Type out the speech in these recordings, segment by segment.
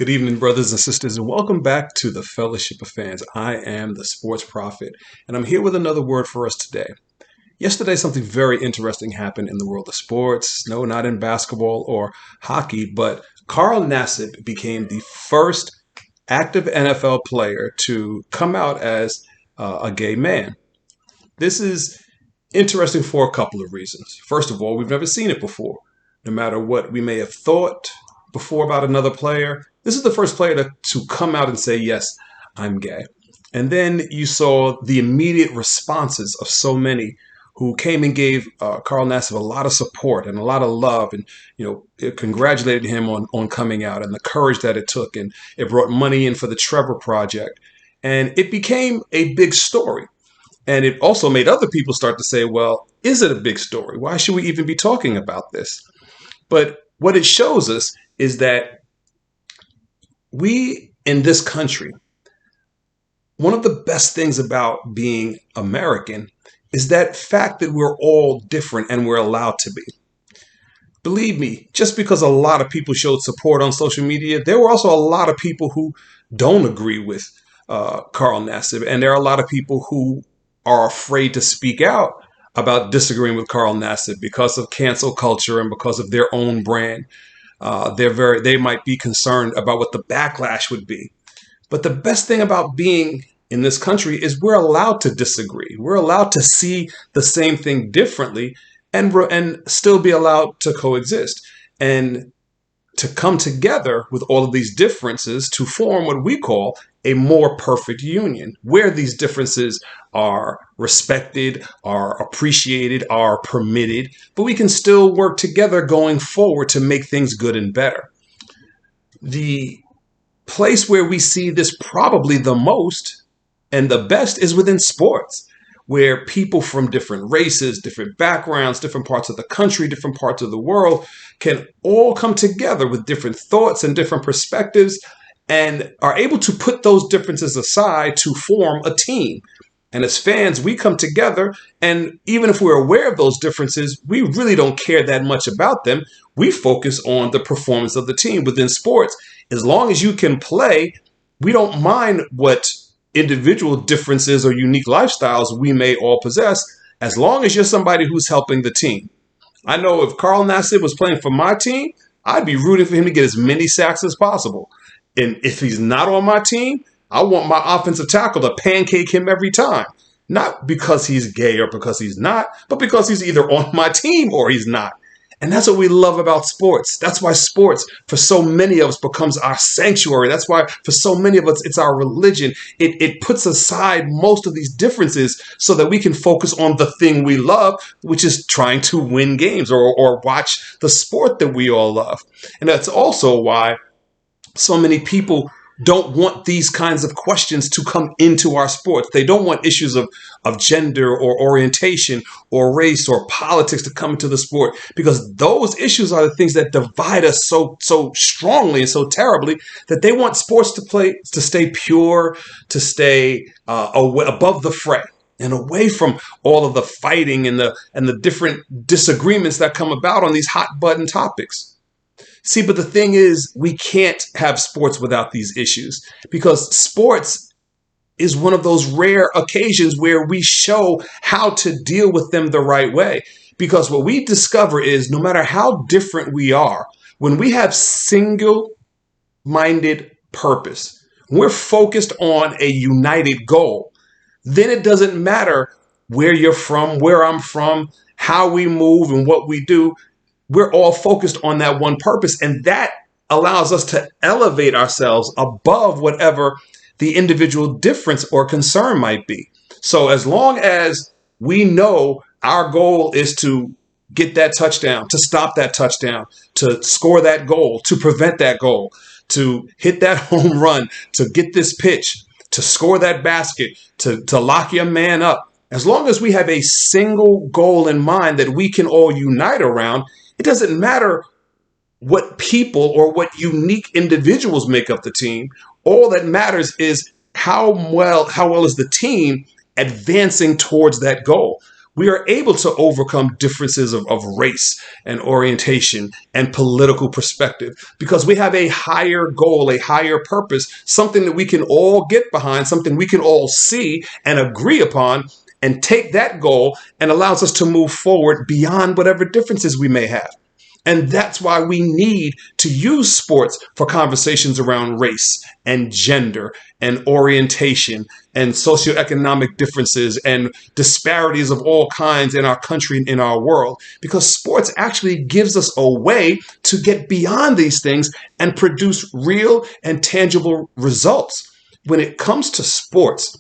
Good evening, brothers and sisters, and welcome back to the Fellowship of Fans. I am the Sports Prophet, and I'm here with another word for us today. Yesterday, something very interesting happened in the world of sports. No, not in basketball or hockey, but Carl Nassib became the first active NFL player to come out as a gay man. This is interesting for a couple of reasons. First of all, we've never seen it before. No matter what we may have thought before about another player, this is the first player to come out and say, yes, I'm gay. And then you saw the immediate responses of so many who came and gave Carl Nassib a lot of support and a lot of love, and it congratulated him on coming out and the courage that it took, and it brought money in for the Trevor Project, and it became a big story. And it also made other people start to say, well, is it a big story? Why should we even be talking about this? But what it shows us is that we in this country, one of the best things about being American is that fact that we're all different and we're allowed to be. Believe me, just because a lot of people showed support on social media, there were also a lot of people who don't agree with Carl Nassib. And there are a lot of people who are afraid to speak out about disagreeing with Carl Nassib because of cancel culture and because of their own brand. They might be concerned about what the backlash would be. But the best thing about being in this country is we're allowed to disagree. We're allowed to see the same thing differently and still be allowed to coexist and to come together with all of these differences to form what we call a more perfect union, where these differences are respected, are appreciated, are permitted, but we can still work together going forward to make things good and better. The place where we see this probably the most and the best is within sports, where people from different races, different backgrounds, different parts of the country, different parts of the world can all come together with different thoughts and different perspectives and are able to put those differences aside to form a team. And as fans, we come together, and even if we're aware of those differences, we really don't care that much about them. We focus on the performance of the team within sports. As long as you can play, we don't mind what individual differences or unique lifestyles we may all possess, as long as you're somebody who's helping the team. I know if Carl Nassib was playing for my team, I'd be rooting for him to get as many sacks as possible. And if he's not on my team, I want my offensive tackle to pancake him every time. Not because he's gay or because he's not, but because he's either on my team or he's not. And that's what we love about sports. That's why sports, for so many of us, becomes our sanctuary. That's why, for so many of us, it's our religion. It puts aside most of these differences so that we can focus on the thing we love, which is trying to win games or watch the sport that we all love. And that's also why so many people don't want these kinds of questions to come into our sports. They don't want issues of gender or orientation or race or politics to come into the sport, because those issues are the things that divide us so strongly and so terribly, that they want sports to stay pure, to stay above the fray and away from all of the fighting and the different disagreements that come about on these hot button topics. See, but the thing is, we can't have sports without these issues, because sports is one of those rare occasions where we show how to deal with them the right way. Because what we discover is, no matter how different we are, when we have single-minded purpose, we're focused on a united goal, then it doesn't matter where you're from, where I'm from, how we move and what we do. We're all focused on that one purpose, and that allows us to elevate ourselves above whatever the individual difference or concern might be. So as long as we know our goal is to get that touchdown, to stop that touchdown, to score that goal, to prevent that goal, to hit that home run, to get this pitch, to score that basket, to lock your man up, as long as we have a single goal in mind that we can all unite around, it doesn't matter what people or what unique individuals make up the team. All that matters is how well is the team advancing towards that goal. We are able to overcome differences of race and orientation and political perspective because we have a higher goal, a higher purpose, something that we can all get behind, something we can all see and agree upon, and take that goal and allows us to move forward beyond whatever differences we may have. And that's why we need to use sports for conversations around race and gender and orientation and socioeconomic differences and disparities of all kinds in our country and in our world. Because sports actually gives us a way to get beyond these things and produce real and tangible results. When it comes to sports,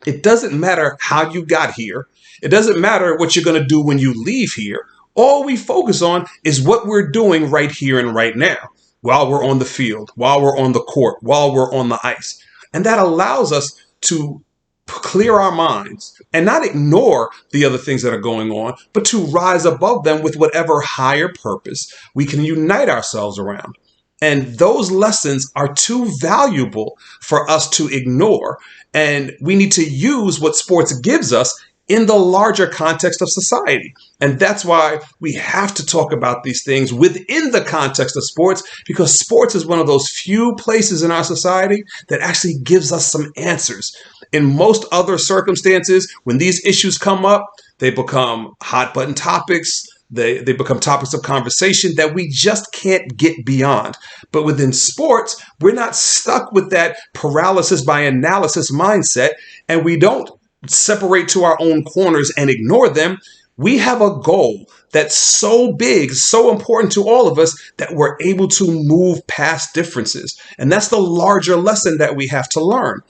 it doesn't matter how you got here. It doesn't matter what you're going to do when you leave here. All we focus on is what we're doing right here and right now, while we're on the field, while we're on the court, while we're on the ice. And that allows us to clear our minds and not ignore the other things that are going on, but to rise above them with whatever higher purpose we can unite ourselves around. And those lessons are too valuable for us to ignore. And we need to use what sports gives us in the larger context of society. And that's why we have to talk about these things within the context of sports, because sports is one of those few places in our society that actually gives us some answers. In most other circumstances, when these issues come up, they become hot button topics. They become topics of conversation that we just can't get beyond. But within sports, we're not stuck with that paralysis by analysis mindset, and we don't separate to our own corners and ignore them. We have a goal that's so big, so important to all of us that we're able to move past differences. And that's the larger lesson that we have to learn.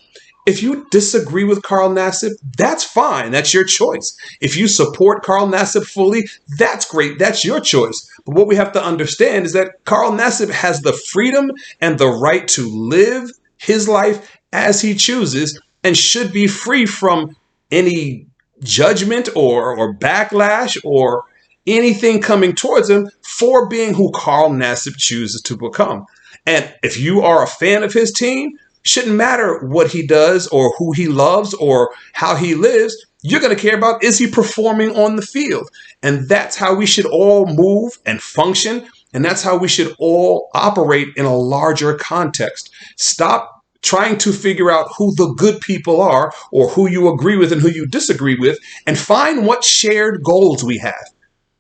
If you disagree with Carl Nassib, that's fine. That's your choice. If you support Carl Nassib fully, that's great. That's your choice. But what we have to understand is that Carl Nassib has the freedom and the right to live his life as he chooses and should be free from any judgment or backlash or anything coming towards him for being who Carl Nassib chooses to become. And if you are a fan of his team, shouldn't matter what he does or who he loves or how he lives. You're going to care about, is he performing on the field? And that's how we should all move and function. And that's how we should all operate in a larger context. Stop trying to figure out who the good people are or who you agree with and who you disagree with, and find what shared goals we have.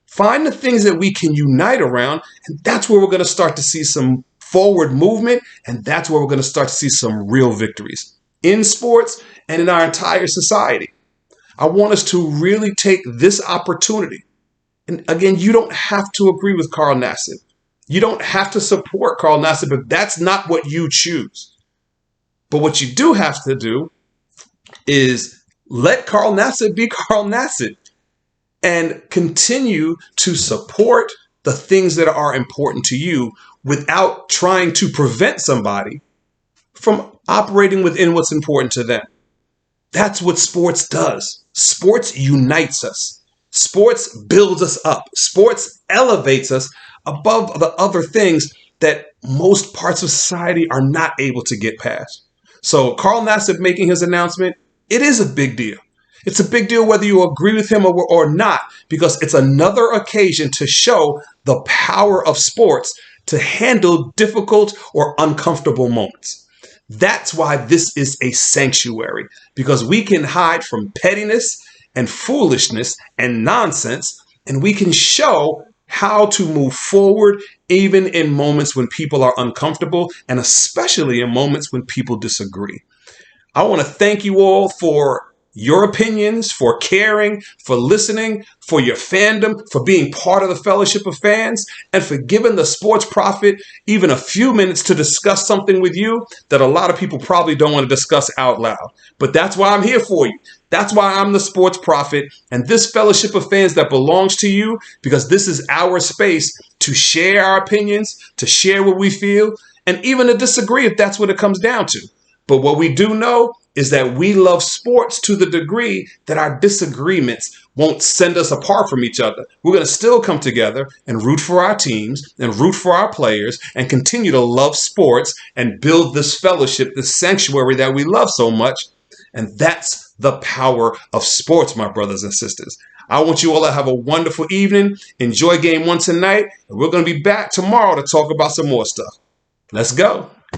Find the things that we can unite around, and that's where we're going to start to see some forward movement, and that's where we're going to start to see some real victories in sports and in our entire society. I want us to really take this opportunity. And again, you don't have to agree with Carl Nassib. You don't have to support Carl Nassib if that's not what you choose. But what you do have to do is let Carl Nassib be Carl Nassib and continue to support the things that are important to you without trying to prevent somebody from operating within what's important to them. That's what sports does. Sports unites us. Sports builds us up. Sports elevates us above the other things that most parts of society are not able to get past. So Carl Nassib making his announcement, it is a big deal. It's a big deal whether you agree with him or not, because it's another occasion to show the power of sports to handle difficult or uncomfortable moments. That's why this is a sanctuary, because we can hide from pettiness and foolishness and nonsense, and we can show how to move forward even in moments when people are uncomfortable, and especially in moments when people disagree. I want to thank you all for your opinions, for caring, for listening, for your fandom, for being part of the Fellowship of Fans, and for giving the Sports Prophet even a few minutes to discuss something with you that a lot of people probably don't want to discuss out loud. But that's why I'm here for you. That's why I'm the Sports Prophet and this Fellowship of Fans that belongs to you, because this is our space to share our opinions, to share what we feel, and even to disagree if that's what it comes down to. But what we do know is that we love sports to the degree that our disagreements won't send us apart from each other. We're going to still come together and root for our teams and root for our players and continue to love sports and build this fellowship, this sanctuary that we love so much. And that's the power of sports, my brothers and sisters. I want you all to have a wonderful evening. Enjoy game one tonight. And we're going to be back tomorrow to talk about some more stuff. Let's go.